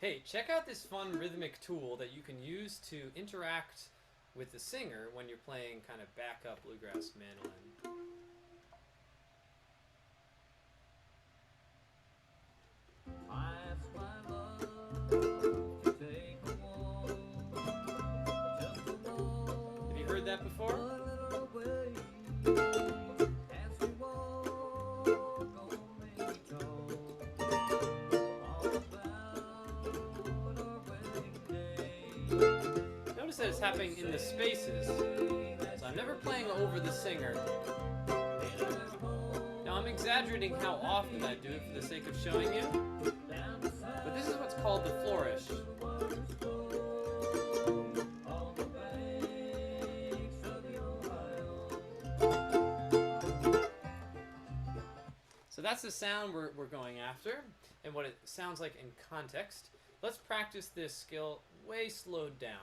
Hey, check out this fun rhythmic tool that you can use to interact with the singer when you're playing kind of backup bluegrass mandolin. Have you heard that before? Notice that it's happening in the spaces, so I'm never playing over the singer. Now I'm exaggerating how often I do it for the sake of showing you, but this is what's called the flourish. So that's the sound we're going after, and what it sounds like in context. Let's practice this skill way slowed down.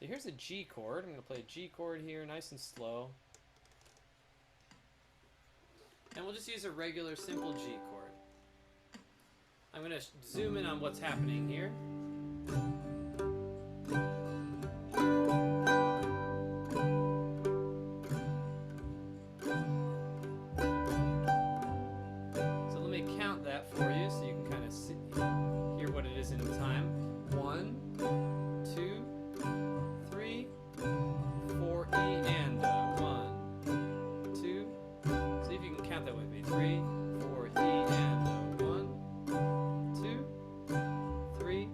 So here's a G chord. I'm going to play a G chord here, nice and slow. And we'll just use a regular simple G chord. I'm going to zoom in on what's happening here. So let me count that for you so you can kind of hear what it is in time. 1, 2, 3, 4, E, and 1, 2. See if you can count that with me. 3, 4, E, and 1, 2, 3,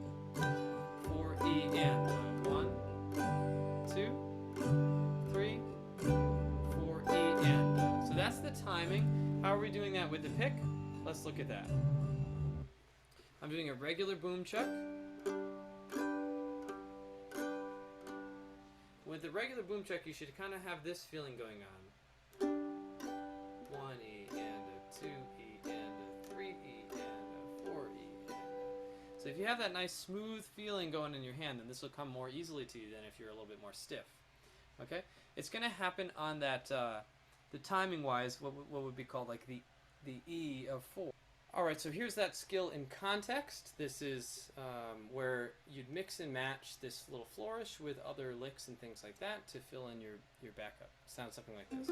4, E, and 1, 2, 3, 4, E, and. So that's the timing. How are we doing that with the pick? Let's look at that. I'm doing a regular boom chuck. With the regular boom chuck, you should kind of have this feeling going on. 1 E and a 2 E and a 3 E and a 4 E and a. So if you have that nice smooth feeling going in your hand, then this will come more easily to you than if you're a little bit more stiff. Okay? It's going to happen on that, the timing wise, what would be called like the E of 4. Alright, so here's that skill in context. This is where you'd mix and match this little flourish with other licks and things like that to fill in your backup. Sounds something like this.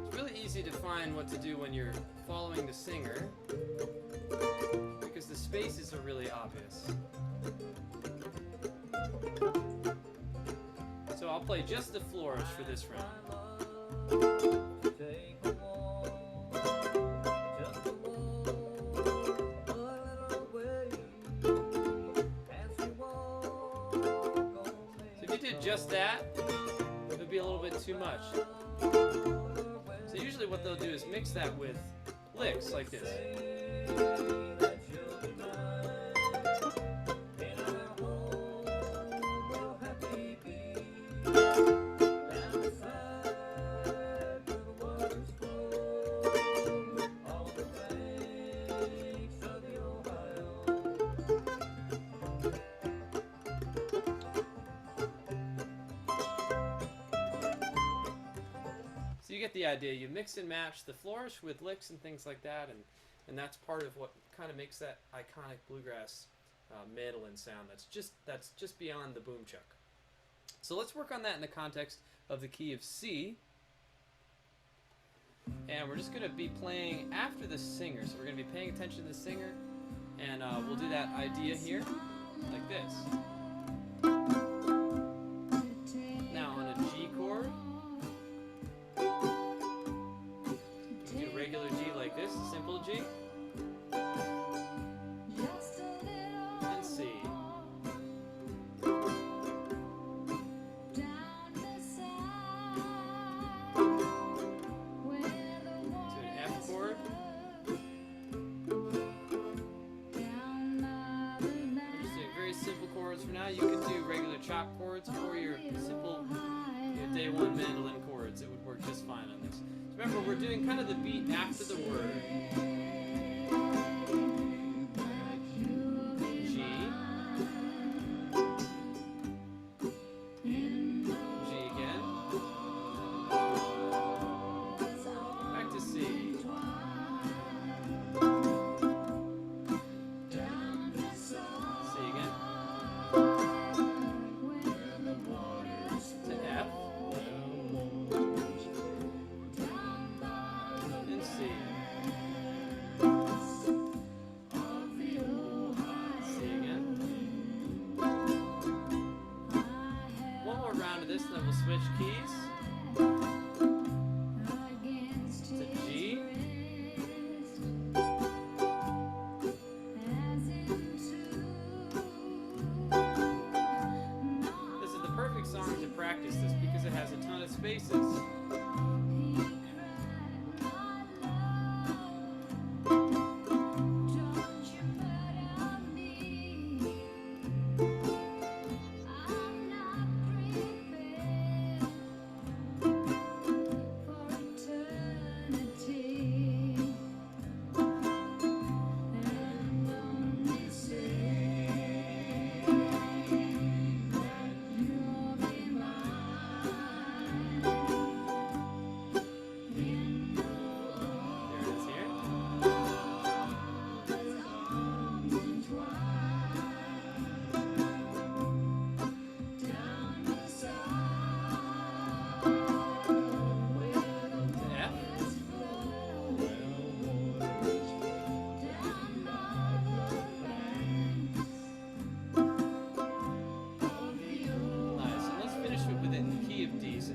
It's really easy to find what to do when you're following the singer because the spaces are really obvious. So I'll play just the flourish for this round. So if you did just that, it would be a little bit too much. So usually what they'll do is mix that with licks like this. So you get the idea. You mix and match the flourish with licks and things like that, and that's part of what kind of makes that iconic bluegrass mandolin sound. That's just beyond the boom chuck. So let's work on that in the context of the key of C. And we're just going to be playing after the singer. So we're going to be paying attention to the singer, and we'll do that idea here, like this. Now on a G chord, you do regular G like this, simple G, and C. For now, you could do regular chop chords or your simple day one mandolin chords. It would work just fine on this. So remember, we're doing kind of the beat after the word. G, we'll switch keys to G. This is the perfect song to practice this because it has a ton of spaces.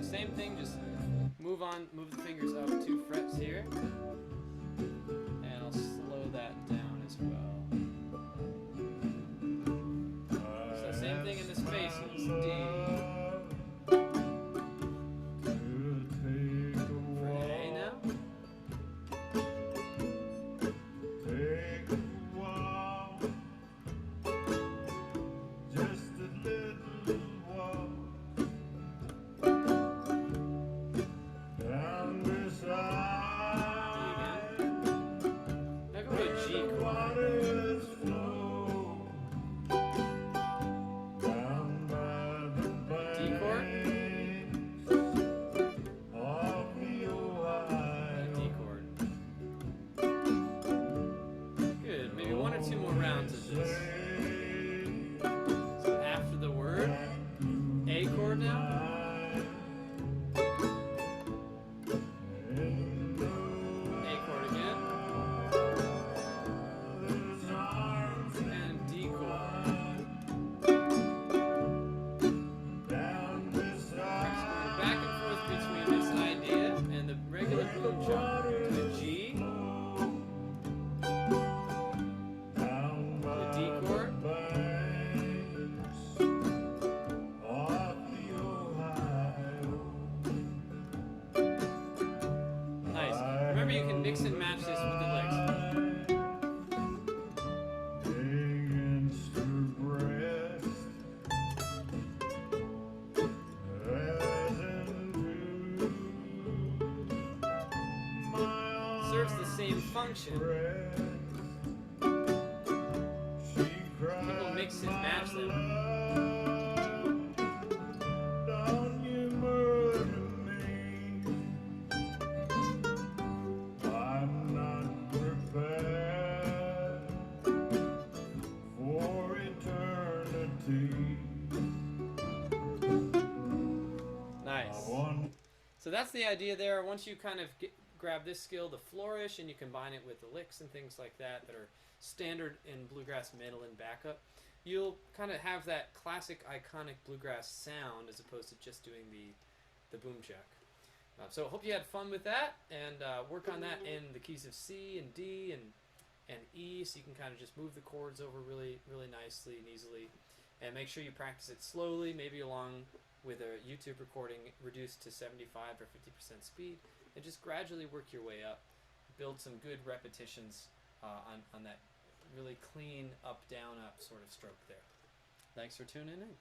Same thing, just move the fingers up 2 frets here, and I'll slow that down as well. So same thing in the spaces, D. For A now. So after the word, A chord now. A chord again. And D chord. Back and forth between this idea and the regular boom chop to G. Remember, you can mix and match this with the legs. Serves the same function. People mix and match them. Nice. So that's the idea there. Once you kind of grab this skill, the flourish, and you combine it with the licks and things like that that are standard in bluegrass mandolin backup, you'll kind of have that classic iconic bluegrass sound as opposed to just doing the boom check. So I hope you had fun with that, and work on that in the keys of C and D and E, so you can kind of just move the chords over really nicely and easily. And make sure you practice it slowly, maybe along with a YouTube recording reduced to 75 or 50% speed, and just gradually work your way up. Build some good repetitions on that really clean up, down, up sort of stroke there. Thanks for tuning in.